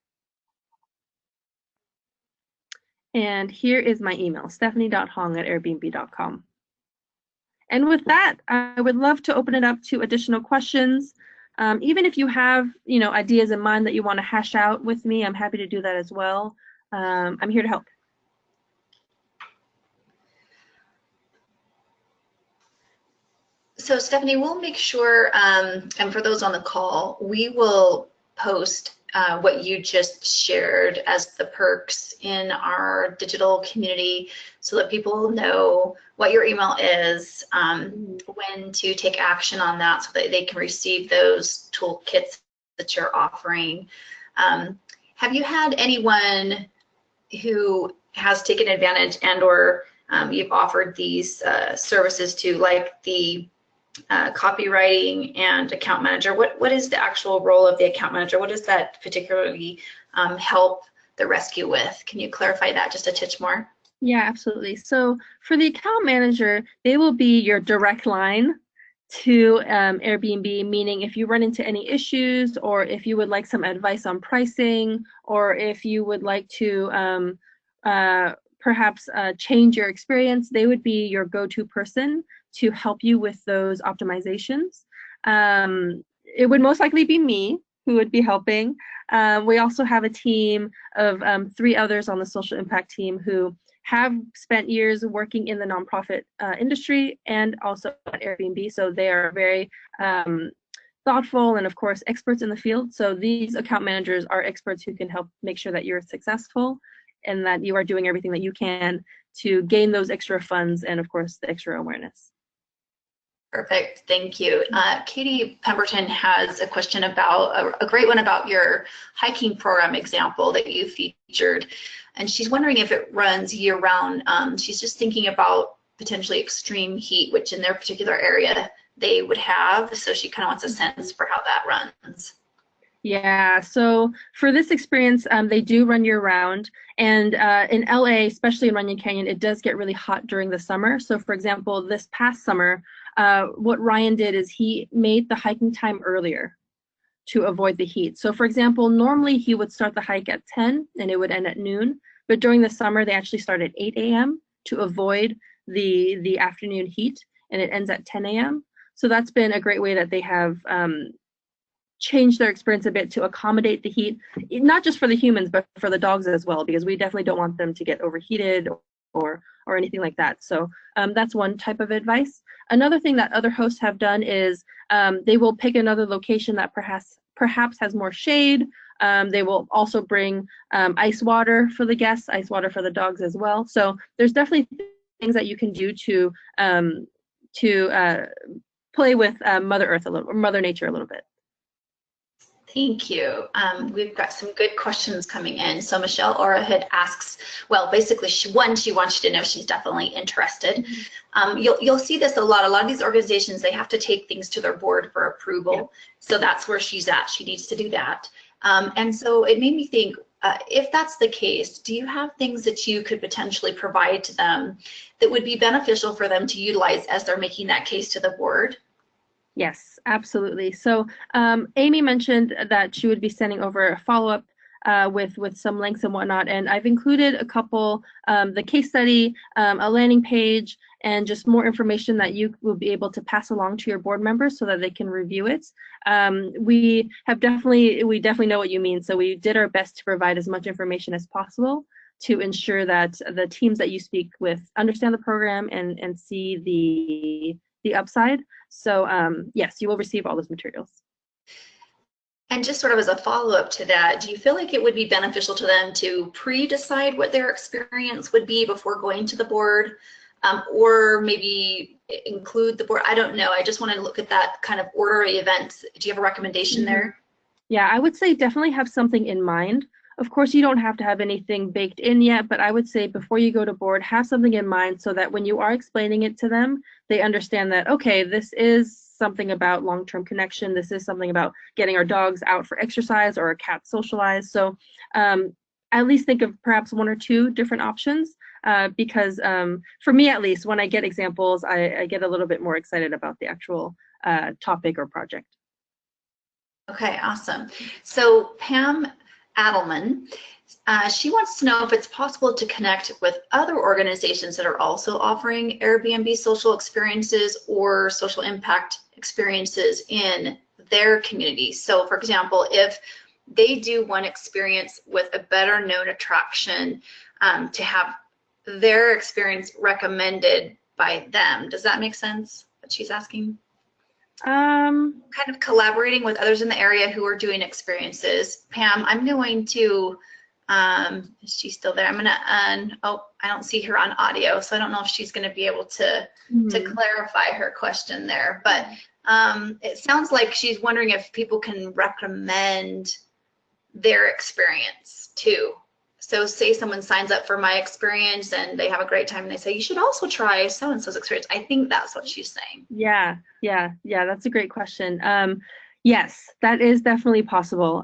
And here is my email, stephanie.hong@airbnb.com. And with that, I would love to open it up to additional questions. Even if you have, ideas in mind that you want to hash out with me, I'm happy to do that as well. I'm here to help. So Stephanie, we'll make sure, and for those on the call, we will post what you just shared as the perks in our digital community so that people know what your email is, when to take action on that so that they can receive those toolkits that you're offering. Have you had anyone who has taken advantage and/or you've offered these services to, like the copywriting and account manager? What is the actual role of the account manager? What does that particularly help the rescue with? Can you clarify that just a touch more? Yeah, absolutely. So for the account manager, they will be your direct line to Airbnb, meaning if you run into any issues, or if you would like some advice on pricing, or if you would like to perhaps change your experience, they would be your go-to person to help you with those optimizations. It would most likely be me who would be helping. We also have a team of 3 others on the social impact team who have spent years working in the nonprofit industry and also at Airbnb. So they are very thoughtful and, of course, experts in the field. So these account managers are experts who can help make sure that you're successful and that you are doing everything that you can to gain those extra funds and, of course, the extra awareness. Perfect, thank you. Katie Pemberton has a question about, a great one about your hiking program example that you featured. And she's wondering if it runs year round. She's just thinking about potentially extreme heat, which in their particular area they would have. So she kind of wants a sense for how that runs. Yeah, so for this experience, they do run year round. And in LA, especially in Runyon Canyon, it does get really hot during the summer. So for example, this past summer, what Ryan did is he made the hiking time earlier to avoid the heat. So for example, normally he would start the hike at 10 and it would end at noon. But during the summer, they actually start at 8 a.m. to avoid the afternoon heat, and it ends at 10 a.m. So that's been a great way that they have changed their experience a bit to accommodate the heat, not just for the humans, but for the dogs as well, because we definitely don't want them to get overheated or anything like that. So that's one type of advice. Another thing that other hosts have done is they will pick another location that perhaps has more shade. They will also bring ice water for the guests, ice water for the dogs as well. So there's definitely things that you can do to play with Mother Nature a little bit. Thank you. We've got some good questions coming in. So Michelle Orahood asks, well, basically, she wants you to know she's definitely interested. You'll see this a lot. A lot of these organizations, they have to take things to their board for approval. Yeah. So that's where she's at. She needs to do that. And so it made me think, if that's the case, do you have things that you could potentially provide to them that would be beneficial for them to utilize as they're making that case to the board? Yes, absolutely. So Amy mentioned that she would be sending over a follow-up with some links and whatnot, and I've included a couple, the case study, a landing page, and just more information that you will be able to pass along to your board members so that they can review it. We definitely know what you mean, so we did our best to provide as much information as possible to ensure that the teams that you speak with understand the program and see the upside. So yes, you will receive all those materials. And just sort of as a follow-up to that, do you feel like it would be beneficial to them to pre-decide what their experience would be before going to the board, or maybe include the board? I don't know. I just want to look at that kind of order of events. Do you have a recommendation there? Yeah, I would say definitely have something in mind. Of course, you don't have to have anything baked in yet, but I would say before you go to board, have something in mind so that when you are explaining it to them, they understand that, okay, this is something about long-term connection. This is something about getting our dogs out for exercise or a cat socialize. So at least think of perhaps one or two different options because for me, at least, when I get examples, I get a little bit more excited about the actual topic or project. Okay, awesome. So Pam Adelman, she wants to know if it's possible to connect with other organizations that are also offering Airbnb social experiences or social impact experiences in their community. So for example, if they do one experience with a better known attraction, to have their experience recommended by them. Does that make sense, what she's asking? Kind of collaborating with others in the area who are doing experiences. Pam, I'm going to, is she still there? I'm gonna, oh, I don't see her on audio, so I don't know if she's gonna be able to clarify her question there, but it sounds like she's wondering if people can recommend their experience too. So say someone signs up for my experience and they have a great time and they say, you should also try so-and-so's experience. I think that's what she's saying. Yeah, that's a great question. Yes, that is definitely possible.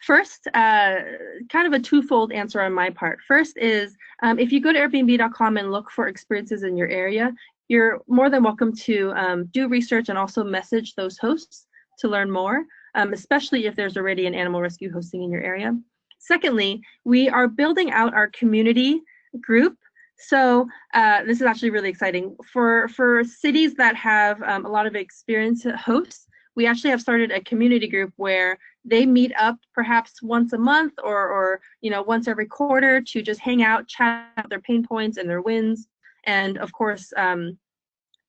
First, kind of a twofold answer on my part. First is if you go to Airbnb.com and look for experiences in your area, you're more than welcome to do research and also message those hosts to learn more, especially if there's already an animal rescue hosting in your area. Secondly, we are building out our community group. So this is actually really exciting. For cities that have a lot of experienced hosts, we actually have started a community group where they meet up perhaps once a month or once every quarter to just hang out, chat about their pain points and their wins, and of course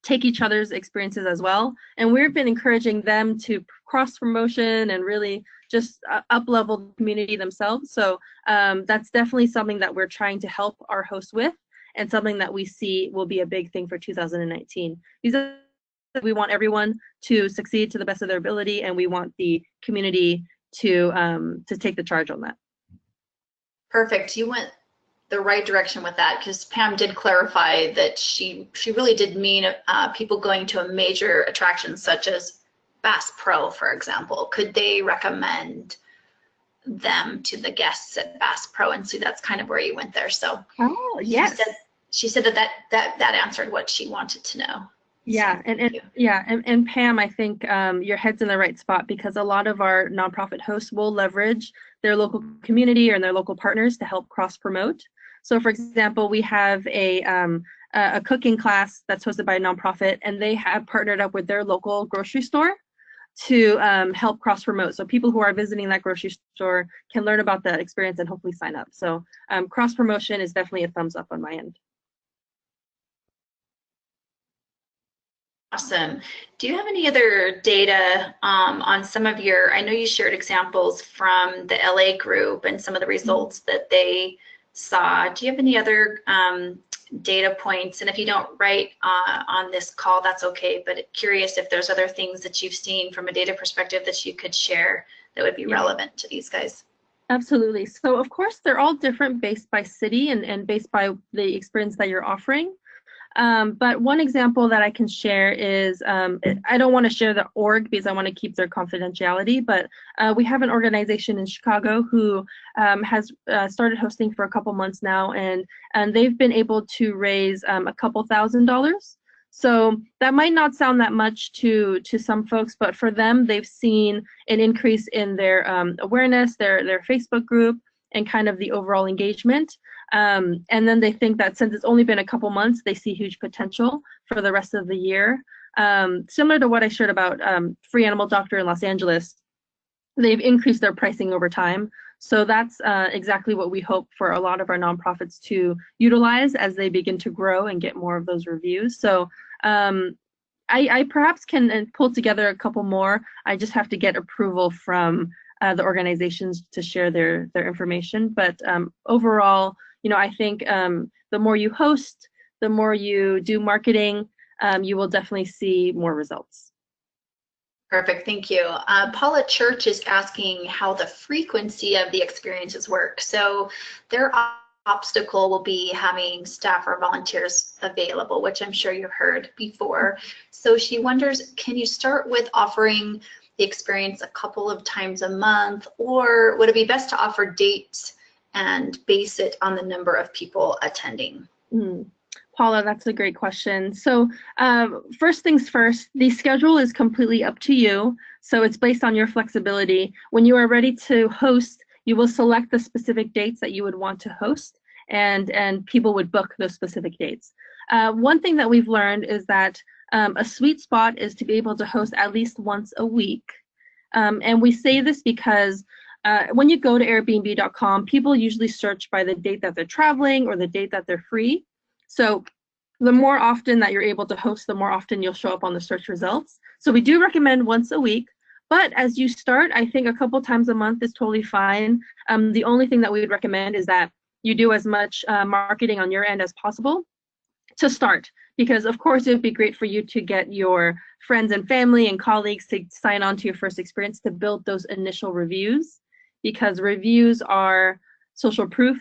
take each other's experiences as well. And we've been encouraging them to cross promotion and really just up-level the community themselves. So that's definitely something that we're trying to help our hosts with, and something that we see will be a big thing for 2019. We want everyone to succeed to the best of their ability, and we want the community to take the charge on that. Perfect. You went the right direction with that, because Pam did clarify that she really did mean people going to a major attraction such as Bass Pro, for example. Could they recommend them to the guests at Bass Pro? And so that's kind of where you went there. So yes, she said that answered what she wanted to know. Yeah, so, and Pam, I think your head's in the right spot, because a lot of our nonprofit hosts will leverage their local community and their local partners to help cross promote. So, for example, we have a cooking class that's hosted by a nonprofit, and they have partnered up with their local grocery store to help cross promote. So people who are visiting that grocery store can learn about that experience and hopefully sign up. So cross promotion is definitely a thumbs up on my end. Awesome. Do you have any other data on some of your, I know you shared examples from the LA group and some of the results that they saw. Do you have any other data points? And if you don't write on this call, that's okay, but curious if there's other things that you've seen from a data perspective that you could share that would be relevant to these guys. Absolutely. So of course, they're all different based by city and based by the experience that you're offering. But one example that I can share is, I don't want to share the org because I want to keep their confidentiality, but we have an organization in Chicago who has started hosting for a couple months now, and they've been able to raise a couple $1,000s So that might not sound that much to some folks, but for them, they've seen an increase in their awareness, their Facebook group, and kind of the overall engagement. And then they think that since it's only been a couple months, they see huge potential for the rest of the year. Similar to what I shared about Free Animal Doctor in Los Angeles, they've increased their pricing over time. So that's exactly what we hope for a lot of our nonprofits to utilize as they begin to grow and get more of those reviews. So I perhaps can pull together a couple more. I just have to get approval from the organizations to share their information. But overall, I think the more you host, the more you do marketing, you will definitely see more results. Perfect, thank you. Paula Church is asking how the frequency of the experiences work. So their obstacle will be having staff or volunteers available, which I'm sure you've heard before. So she wonders, can you start with offering the experience a couple of times a month, or would it be best to offer dates and base it on the number of people attending? Paula, that's a great question. So first things first, the schedule is completely up to you. So it's based on your flexibility. When you are ready to host, you will select the specific dates that you would want to host, and people would book those specific dates. One thing that we've learned is that a sweet spot is to be able to host at least once a week. And we say this because when you go to Airbnb.com, people usually search by the date that they're traveling or the date that they're free. So the more often that you're able to host, the more often you'll show up on the search results. So we do recommend once a week, but as you start, I think a couple times a month is totally fine. The only thing that we would recommend is that you do as much marketing on your end as possible to start, because of course it would be great for you to get your friends and family and colleagues to sign on to your first experience to build those initial reviews, because reviews are social proof.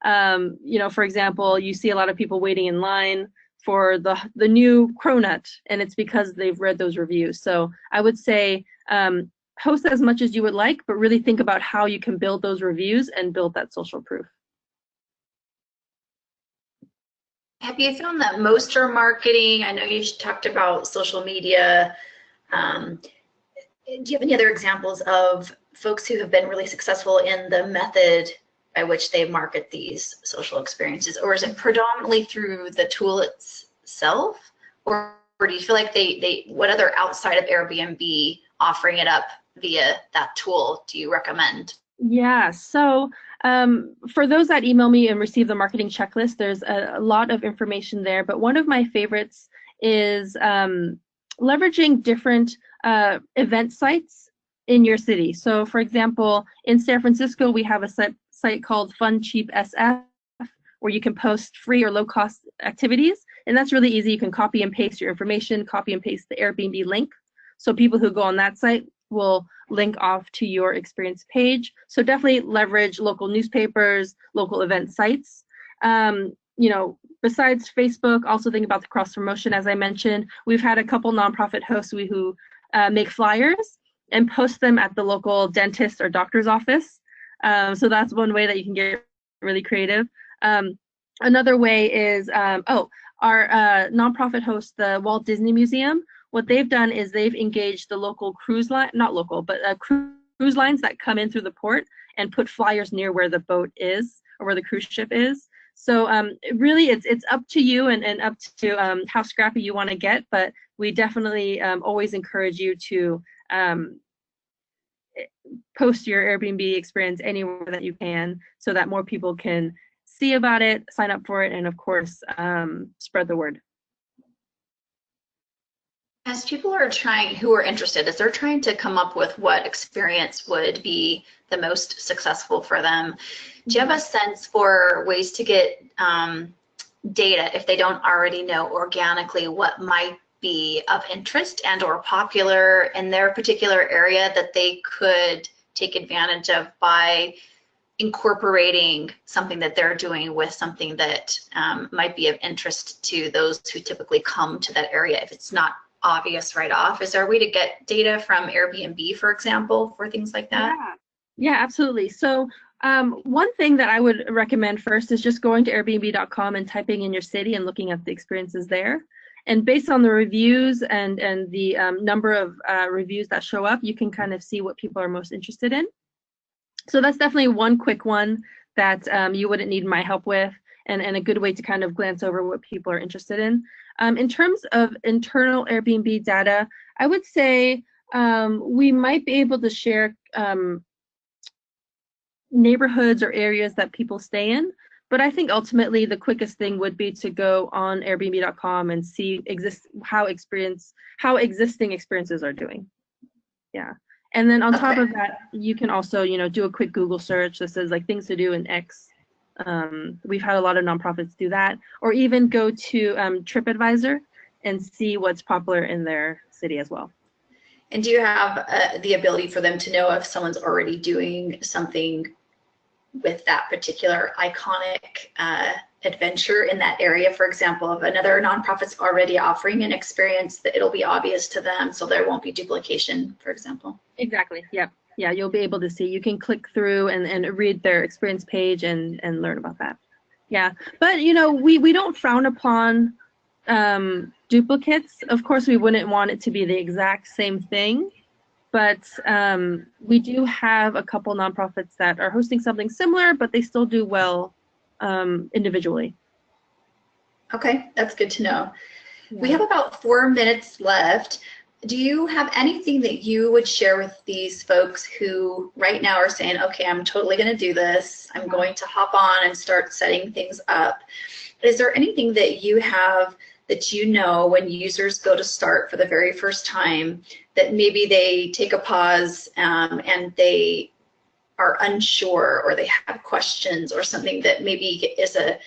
For example, you see a lot of people waiting in line for the new cronut, and it's because they've read those reviews. So I would say host as much as you would like, but really think about how you can build those reviews and build that social proof. Have you found that most are marketing? I know you talked about social media. Do you have any other examples of folks who have been really successful in the method by which they market these social experiences, or is it predominantly through the tool itself, or do you feel like what other outside of Airbnb offering it up via that tool do you recommend? Yeah, so for those that email me and receive the marketing checklist, there's a lot of information there, but one of my favorites is leveraging different event sites in your city. So for example, in San Francisco, we have a site called Fun Cheap SF, where you can post free or low-cost activities, and that's really easy. You can copy and paste your information, copy and paste the Airbnb link. So people who go on that site will link off to your experience page. So definitely leverage local newspapers, local event sites. Besides Facebook, also think about the cross promotion. As I mentioned, we've had a couple nonprofit hosts who make flyers and post them at the local dentist or doctor's office. So that's one way that you can get really creative. Another way is, our nonprofit host, the Walt Disney Museum. What they've done is they've engaged the local cruise line, not local, but cruise lines that come in through the port and put flyers near where the boat is or where the cruise ship is. So really it's up to you and up to how scrappy you want to get, but we definitely always encourage you to post your Airbnb experience anywhere that you can so that more people can see about it, sign up for it, and of course, spread the word. As people are who are interested, as they're trying to come up with what experience would be the most successful for them, do you have a sense for ways to get data if they don't already know organically what might be of interest and or popular in their particular area that they could take advantage of by incorporating something that they're doing with something that might be of interest to those who typically come to that area if it's not obvious right off? Is there a way to get data from Airbnb, for example, for things like that? Yeah, absolutely. So one thing that I would recommend first is just going to Airbnb.com and typing in your city and looking at the experiences there. And based on the reviews and the number of reviews that show up, you can kind of see what people are most interested in. So that's definitely one quick one that you wouldn't need my help with, and a good way to kind of glance over what people are interested in. In terms of internal Airbnb data, I would say we might be able to share neighborhoods or areas that people stay in, but I think ultimately the quickest thing would be to go on Airbnb.com and see how existing experiences are doing. Yeah. And then on top of that, you can also, do a quick Google search that says like things to do in X. We've had a lot of nonprofits do that, or even go to TripAdvisor and see what's popular in their city as well. And do you have the ability for them to know if someone's already doing something with that particular iconic adventure in that area? For example, if another nonprofit's already offering an experience, that it'll be obvious to them, so there won't be duplication, for example. Exactly. Yep. Yeah, you'll be able to see. You can click through and read their experience page and learn about that. Yeah, but we don't frown upon duplicates. Of course, we wouldn't want it to be the exact same thing, but we do have a couple nonprofits that are hosting something similar, but they still do well individually. Okay, that's good to know. Yeah. We have about 4 minutes left. Do you have anything that you would share with these folks who right now are saying, okay, I'm totally going to do this. I'm going to hop on and start setting things up. Is there anything that you have that when users go to start for the very first time, that maybe they take a pause and they are unsure, or they have questions, or something that maybe is a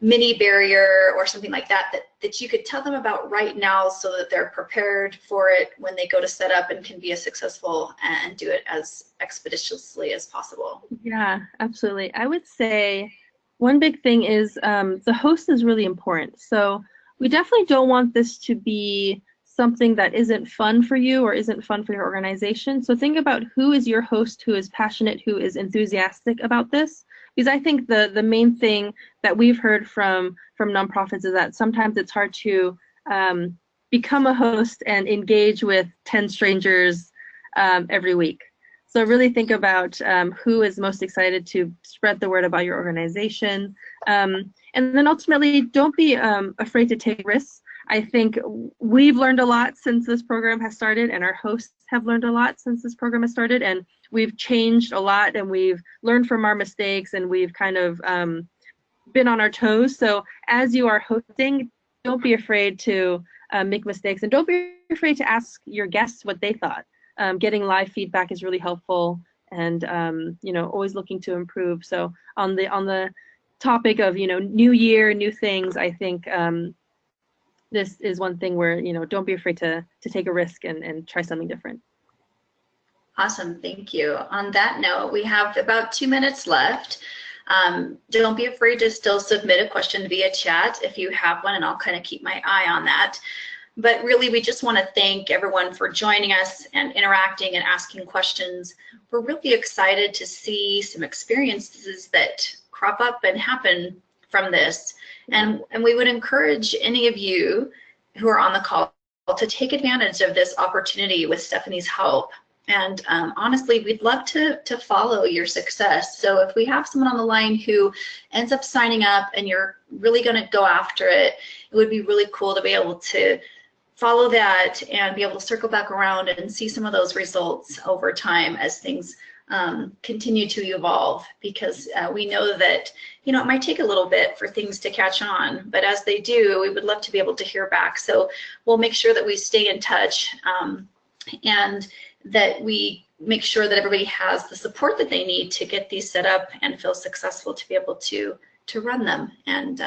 mini barrier or something like that, that you could tell them about right now so that they're prepared for it when they go to set up and can be as successful and do it as expeditiously as possible? Yeah, absolutely. I would say one big thing is the host is really important. So we definitely don't want this to be something that isn't fun for you or isn't fun for your organization. So think about who is your host, who is passionate, who is enthusiastic about this. Because I think the main thing that we've heard from nonprofits is that sometimes it's hard to become a host and engage with 10 strangers every week. So really think about who is most excited to spread the word about your organization. And then ultimately, don't be afraid to take risks. I think we've learned a lot since this program has started, and our hosts have learned a lot since this program has started, and we've changed a lot, and we've learned from our mistakes, and we've kind of been on our toes. So as you are hosting, don't be afraid to make mistakes, and don't be afraid to ask your guests what they thought. Getting live feedback is really helpful, and always looking to improve. So on the topic of new year, new things, I think this is one thing where don't be afraid to take a risk and try something different. Awesome, thank you. On that note, we have about 2 minutes left. Don't be afraid to still submit a question via chat if you have one, and I'll kind of keep my eye on that. But really, we just want to thank everyone for joining us and interacting and asking questions. We're really excited to see some experiences that crop up and happen from this. And we would encourage any of you who are on the call to take advantage of this opportunity with Stephanie's help. And honestly, we'd love to follow your success. So if we have someone on the line who ends up signing up and you're really going to go after it, it would be really cool to be able to follow that and be able to circle back around and see some of those results over time as things continue to evolve, because we know that it might take a little bit for things to catch on, but as they do, we would love to be able to hear back. So we'll make sure that we stay in touch and that we make sure that everybody has the support that they need to get these set up and feel successful to be able to run them, and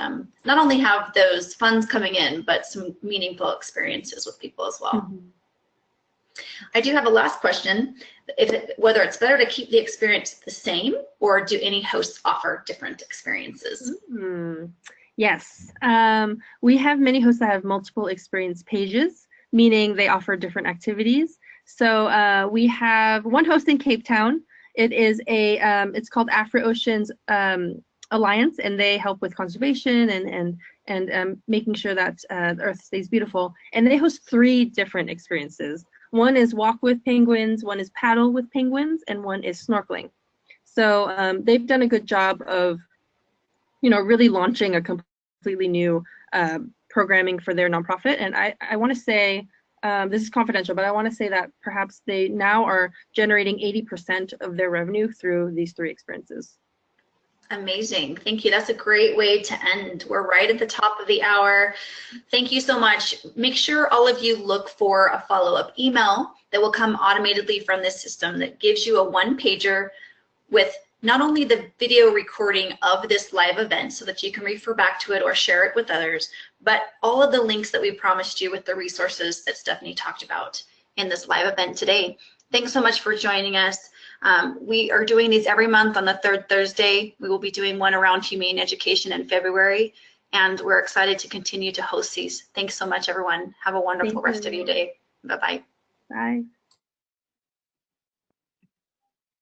not only have those funds coming in, but some meaningful experiences with people as well. Mm-hmm. I do have a last question, whether it's better to keep the experience the same, or do any hosts offer different experiences? Mm-hmm. Yes, we have many hosts that have multiple experience pages, meaning they offer different activities. So we have one host in Cape Town. It is it's called Afro Ocean's Alliance, and they help with conservation and making sure that the Earth stays beautiful. And they host 3 different experiences. One is walk with penguins, one is paddle with penguins, and one is snorkeling. So they've done a good job of, really launching a completely new programming for their nonprofit. And I want to say, this is confidential, but I want to say that perhaps they now are generating 80% of their revenue through these 3 experiences. Amazing. Thank you. That's a great way to end. We're right at the top of the hour. Thank you so much. Make sure all of you look for a follow-up email that will come automatically from this system that gives you a 1-pager with not only the video recording of this live event so that you can refer back to it or share it with others, but all of the links that we promised you with the resources that Stephanie talked about in this live event today. Thanks so much for joining us. We are doing these every month on the 3rd Thursday. We will be doing one around humane education in February, and we're excited to continue to host these. Thanks so much, everyone. Have a wonderful rest of your day. Bye-bye. Bye.